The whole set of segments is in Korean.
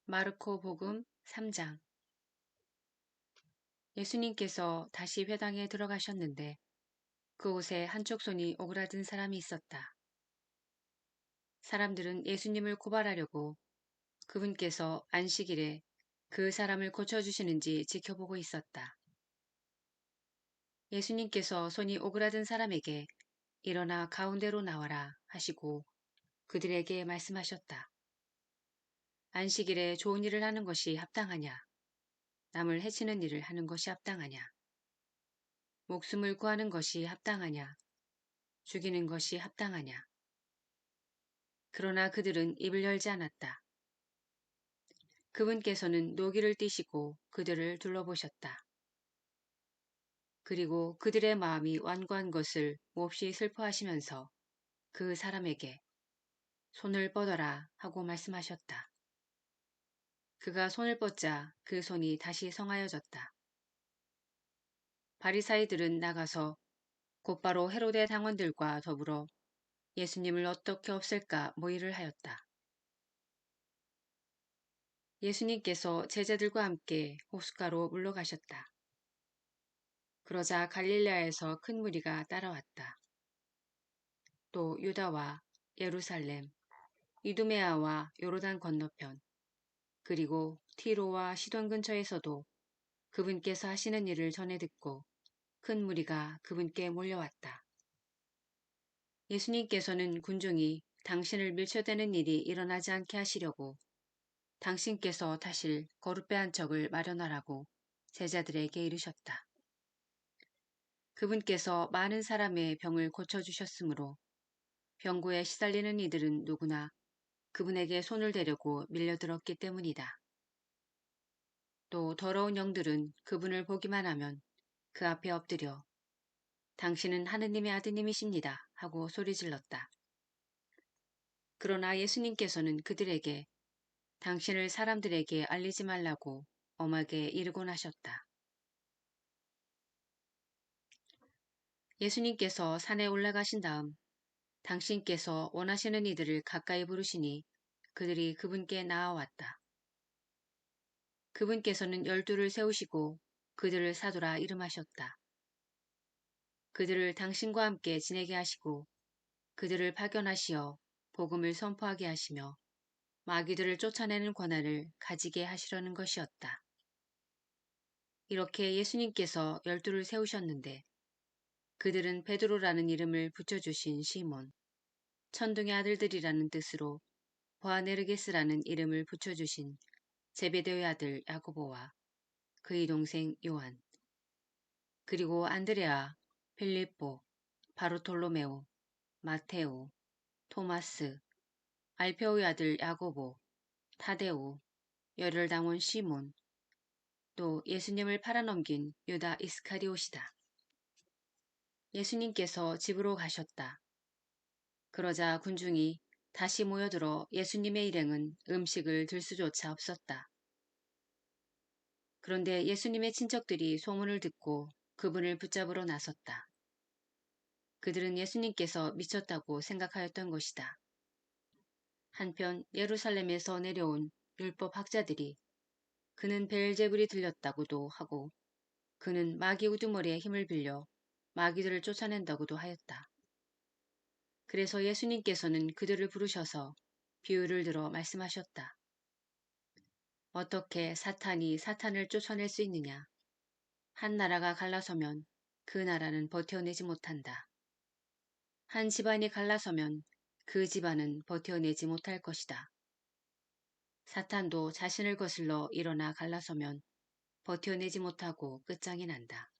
마르코 복음 3장. 예수님께서 다시 회당에 들어가셨는데 그곳에 한쪽 손이 오그라든 사람이 있었다. 사람들은 예수님을 고발하려고 그분께서 안식일에 그 사람을 고쳐주시는지 지켜보고 있었다. 예수님께서 손이 오그라든 사람에게 일어나 가운데로 나와라 하시고 그들에게 말씀하셨다. 안식일에 좋은 일을 하는 것이 합당하냐? 남을 해치는 일을 하는 것이 합당하냐? 목숨을 구하는 것이 합당하냐? 죽이는 것이 합당하냐? 그러나 그들은 입을 열지 않았다. 그분께서는 노기를 띠시고 그들을 둘러보셨다. 그리고 그들의 마음이 완고한 것을 몹시 슬퍼하시면서 그 사람에게 손을 뻗어라 하고 말씀하셨다. 그가 손을 뻗자 그 손이 다시 성하여졌다. 바리사이들은 나가서 곧바로 헤로데 당원들과 더불어 예수님을 어떻게 없앨까 모의를 하였다. 예수님께서 제자들과 함께 호숫가로 물러가셨다. 그러자 갈릴레아에서 큰 무리가 따라왔다. 또 유다와 예루살렘, 이두메아와 요르단 건너편, 그리고 티로와 시돈 근처에서도 그분께서 하시는 일을 전해 듣고 큰 무리가 그분께 몰려왔다. 예수님께서는 군중이 당신을 밀쳐대는 일이 일어나지 않게 하시려고 당신께서 타실 거룻배 한 척을 마련하라고 제자들에게 이르셨다. 그분께서 많은 사람의 병을 고쳐주셨으므로 병고에 시달리는 이들은 누구나 그분에게 손을 대려고 밀려들었기 때문이다. 또 더러운 영들은 그분을 보기만 하면 그 앞에 엎드려 당신은 하느님의 아드님이십니다 하고 소리질렀다. 그러나 예수님께서는 그들에게 당신을 사람들에게 알리지 말라고 엄하게 이르곤 하셨다. 예수님께서 산에 올라가신 다음 당신께서 원하시는 이들을 가까이 부르시니 그들이 그분께 나아왔다. 그분께서는 12를 세우시고 그들을 사도라 이름하셨다. 그들을 당신과 함께 지내게 하시고 그들을 파견하시어 복음을 선포하게 하시며 마귀들을 쫓아내는 권한을 가지게 하시려는 것이었다. 이렇게 예수님께서 12를 세우셨는데 그들은 베드로라는 이름을 붙여주신 시몬, 천둥의 아들들이라는 뜻으로 보아네르게스라는 이름을 붙여주신 제베데의 아들 야고보와 그의 동생 요한, 그리고 안드레아, 필립보, 바르톨로메오, 마테오, 토마스, 알페오의 아들 야고보, 타데오, 열혈당원 시몬, 또 예수님을 팔아넘긴 유다 이스카리옷이다. 예수님께서 집으로 가셨다. 그러자 군중이 다시 모여들어 예수님의 일행은 음식을 들 수조차 없었다. 그런데 예수님의 친척들이 소문을 듣고 그분을 붙잡으러 나섰다. 그들은 예수님께서 미쳤다고 생각하였던 것이다. 한편 예루살렘에서 내려온 율법 학자들이 그는 베엘제불이 들렸다고도 하고 그는 마귀 우두머리의 힘을 빌려 마귀들을 쫓아낸다고도 하였다. 그래서 예수님께서는 그들을 부르셔서 비유를 들어 말씀하셨다. 어떻게 사탄이 사탄을 쫓아낼 수 있느냐? 한 나라가 갈라서면 그 나라는 버텨내지 못한다. 한 집안이 갈라서면 그 집안은 버텨내지 못할 것이다. 사탄도 자신을 거슬러 일어나 갈라서면 버텨내지 못하고 끝장이 난다.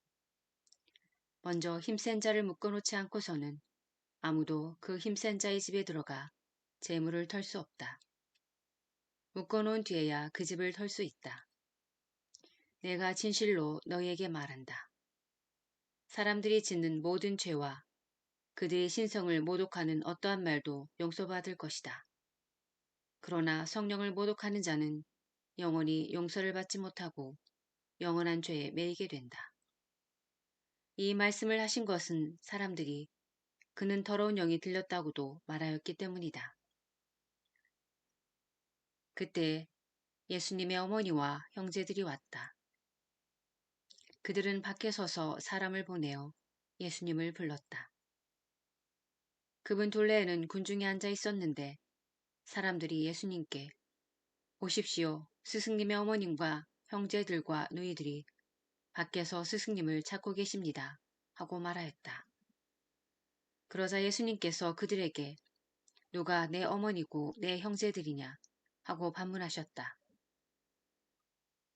먼저 힘센 자를 묶어놓지 않고서는 아무도 그 힘센 자의 집에 들어가 재물을 털 수 없다. 묶어놓은 뒤에야 그 집을 털 수 있다. 내가 진실로 너희에게 말한다. 사람들이 짓는 모든 죄와 그들의 신성을 모독하는 어떠한 말도 용서받을 것이다. 그러나 성령을 모독하는 자는 영원히 용서를 받지 못하고 영원한 죄에 매이게 된다. 이 말씀을 하신 것은 사람들이 그는 더러운 영이 들렸다고도 말하였기 때문이다. 그때 예수님의 어머니와 형제들이 왔다. 그들은 밖에 서서 사람을 보내어 예수님을 불렀다. 그분 둘레에는 군중이 앉아 있었는데 사람들이 예수님께 오십시오. 스승님의 어머님과 형제들과 누이들이 밖에서 스승님을 찾고 계십니다. 하고 말하였다. 그러자 예수님께서 그들에게 누가 내 어머니고 내 형제들이냐 하고 반문하셨다.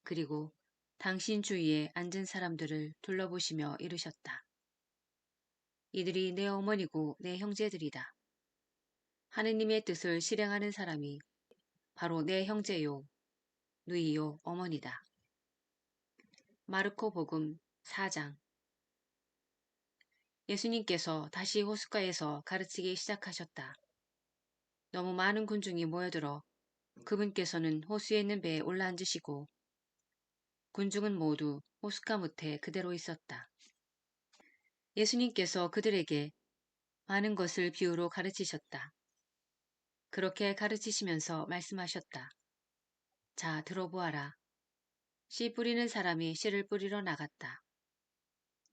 그리고 당신 주위에 앉은 사람들을 둘러보시며 이르셨다. 이들이 내 어머니고 내 형제들이다. 하느님의 뜻을 실행하는 사람이 바로 내 형제요, 누이요, 어머니다. 마르코 복음 4장. 예수님께서 다시 호숫가에서 가르치기 시작하셨다. 너무 많은 군중이 모여들어 그분께서는 호수에 있는 배에 올라앉으시고 군중은 모두 호숫가 못에 그대로 있었다. 예수님께서 그들에게 많은 것을 비유로 가르치셨다. 그렇게 가르치시면서 말씀하셨다. 자, 들어보아라. 씨 뿌리는 사람이 씨를 뿌리러 나갔다.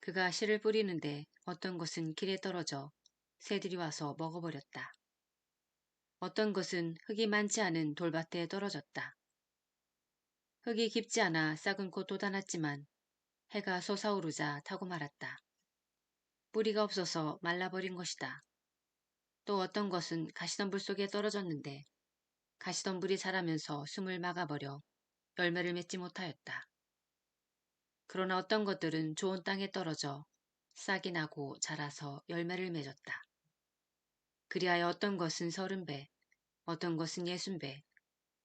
그가 씨를 뿌리는데 어떤 것은 길에 떨어져 새들이 와서 먹어버렸다. 어떤 것은 흙이 많지 않은 돌밭에 떨어졌다. 흙이 깊지 않아 싹은 곧 돋아났지만 해가 솟아오르자 타고 말았다. 뿌리가 없어서 말라버린 것이다. 또 어떤 것은 가시덤불 속에 떨어졌는데 가시덤불이 자라면서 숨을 막아버려 열매를 맺지 못하였다. 그러나 어떤 것들은 좋은 땅에 떨어져 싹이 나고 자라서 열매를 맺었다. 그리하여 어떤 것은 30배, 어떤 것은 60배,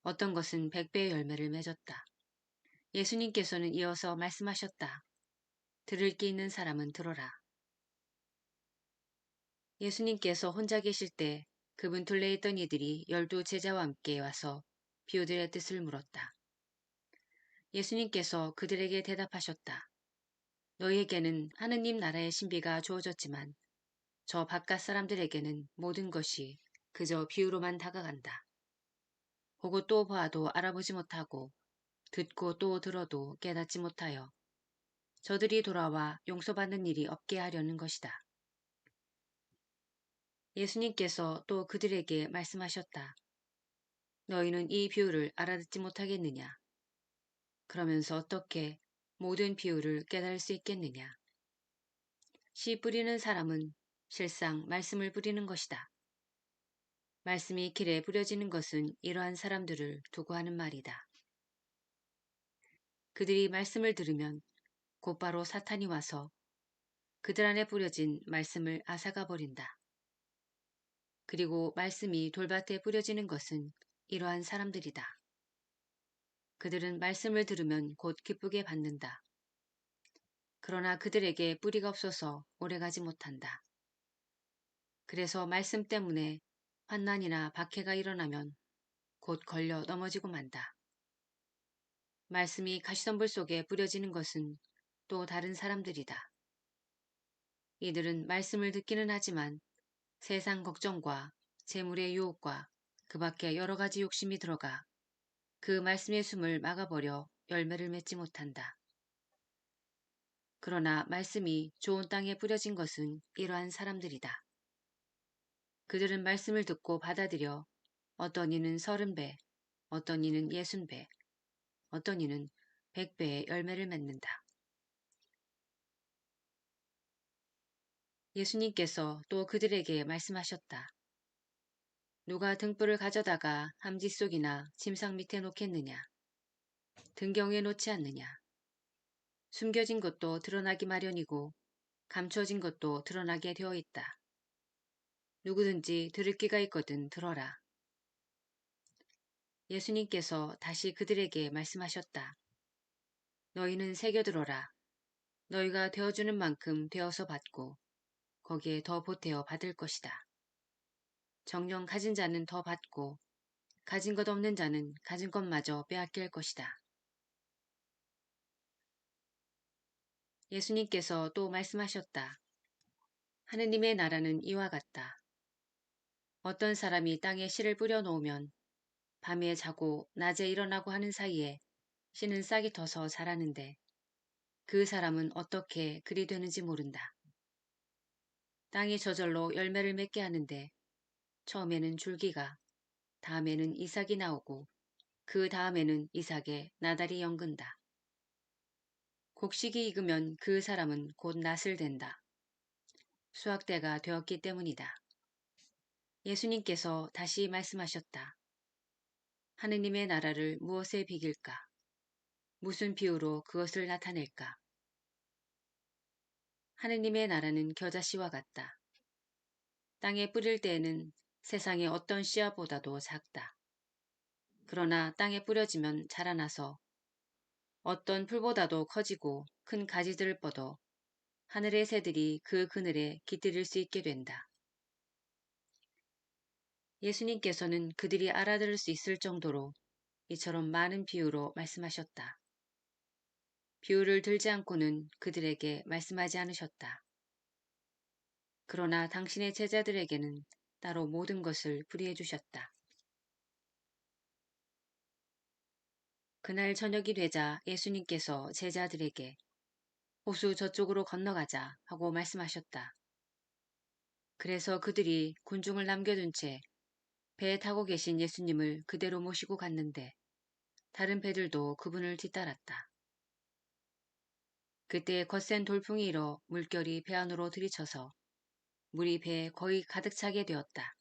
어떤 것은 100배의 열매를 맺었다. 예수님께서는 이어서 말씀하셨다. 들을 귀 있는 사람은 들어라. 예수님께서 혼자 계실 때 그분 둘레에 있던 이들이 12 제자와 함께 와서 비유들의 뜻을 물었다. 예수님께서 그들에게 대답하셨다. 너희에게는 하느님 나라의 신비가 주어졌지만 저 바깥 사람들에게는 모든 것이 그저 비유로만 다가간다. 보고 또 보아도 알아보지 못하고 듣고 또 들어도 깨닫지 못하여 저들이 돌아와 용서받는 일이 없게 하려는 것이다. 예수님께서 또 그들에게 말씀하셨다. 너희는 이 비유를 알아듣지 못하겠느냐? 그러면서 어떻게 모든 비유를 깨달을 수 있겠느냐? 씨 뿌리는 사람은 실상 말씀을 뿌리는 것이다. 말씀이 길에 뿌려지는 것은 이러한 사람들을 두고 하는 말이다. 그들이 말씀을 들으면 곧바로 사탄이 와서 그들 안에 뿌려진 말씀을 앗아가 버린다. 그리고 말씀이 돌밭에 뿌려지는 것은 이러한 사람들이다. 그들은 말씀을 들으면 곧 기쁘게 받는다. 그러나 그들에게 뿌리가 없어서 오래가지 못한다. 그래서 말씀 때문에 환난이나 박해가 일어나면 곧 걸려 넘어지고 만다. 말씀이 가시덤불 속에 뿌려지는 것은 또 다른 사람들이다. 이들은 말씀을 듣기는 하지만 세상 걱정과 재물의 유혹과 그 밖에 여러 가지 욕심이 들어가 그 말씀의 숨을 막아버려 열매를 맺지 못한다. 그러나 말씀이 좋은 땅에 뿌려진 것은 이러한 사람들이다. 그들은 말씀을 듣고 받아들여 어떤 이는 30배, 어떤 이는 60배, 어떤 이는 100배의 열매를 맺는다. 예수님께서 또 그들에게 말씀하셨다. 누가 등불을 가져다가 함지 속이나 침상 밑에 놓겠느냐? 등경에 놓지 않느냐? 숨겨진 것도 드러나기 마련이고 감춰진 것도 드러나게 되어 있다. 누구든지 들을 귀가 있거든 들어라. 예수님께서 다시 그들에게 말씀하셨다. 너희는 새겨들어라. 너희가 되어주는 만큼 되어서 받고 거기에 더 보태어 받을 것이다. 정녕 가진 자는 더 받고 가진 것 없는 자는 가진 것마저 빼앗길 것이다. 예수님께서 또 말씀하셨다. 하느님의 나라는 이와 같다. 어떤 사람이 땅에 씨를 뿌려 놓으면 밤에 자고 낮에 일어나고 하는 사이에 씨는 싹이 터서 자라는데 그 사람은 어떻게 그리 되는지 모른다. 땅이 저절로 열매를 맺게 하는데 처음에는 줄기가, 다음에는 이삭이 나오고 그 다음에는 이삭에 나달이 연근다. 곡식이 익으면 그 사람은 곧 낫을 된다. 수확대가 되었기 때문이다. 예수님께서 다시 말씀하셨다. 하느님의 나라를 무엇에 비길까? 무슨 비유로 그것을 나타낼까? 하느님의 나라는 겨자씨와 같다. 땅에 뿌릴 때에는 세상의 어떤 씨앗보다도 작다. 그러나 땅에 뿌려지면 자라나서 어떤 풀보다도 커지고 큰 가지들을 뻗어 하늘의 새들이 그 그늘에 깃들일 수 있게 된다. 예수님께서는 그들이 알아들을 수 있을 정도로 이처럼 많은 비유로 말씀하셨다. 비유를 들지 않고는 그들에게 말씀하지 않으셨다. 그러나 당신의 제자들에게는 따로 모든 것을 풀이해 주셨다. 그날 저녁이 되자 예수님께서 제자들에게 호수 저쪽으로 건너가자 하고 말씀하셨다. 그래서 그들이 군중을 남겨둔 채 배에 타고 계신 예수님을 그대로 모시고 갔는데 다른 배들도 그분을 뒤따랐다. 그때 거센 돌풍이 일어 물결이 배 안으로 들이쳐서 물이 배에 거의 가득 차게 되었다.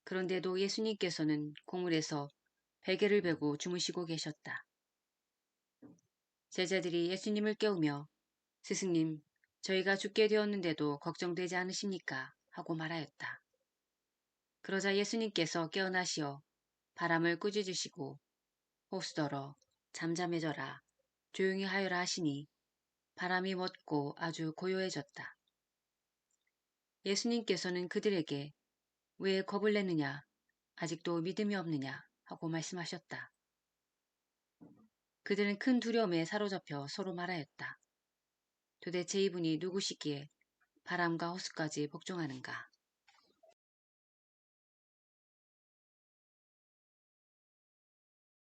그런데도 예수님께서는 고물에서 베개를 베고 주무시고 계셨다. 제자들이 예수님을 깨우며 스승님, 저희가 죽게 되었는데도 걱정되지 않으십니까? 하고 말하였다. 그러자 예수님께서 깨어나시어 바람을 꾸짖으시고 호수더러 잠잠해져라 조용히 하여라 하시니 바람이 멎고 아주 고요해졌다. 예수님께서는 그들에게 왜 겁을 내느냐 아직도 믿음이 없느냐 하고 말씀하셨다. 그들은 큰 두려움에 사로잡혀 서로 말하였다. 도대체 이분이 누구시기에 바람과 호수까지 복종하는가?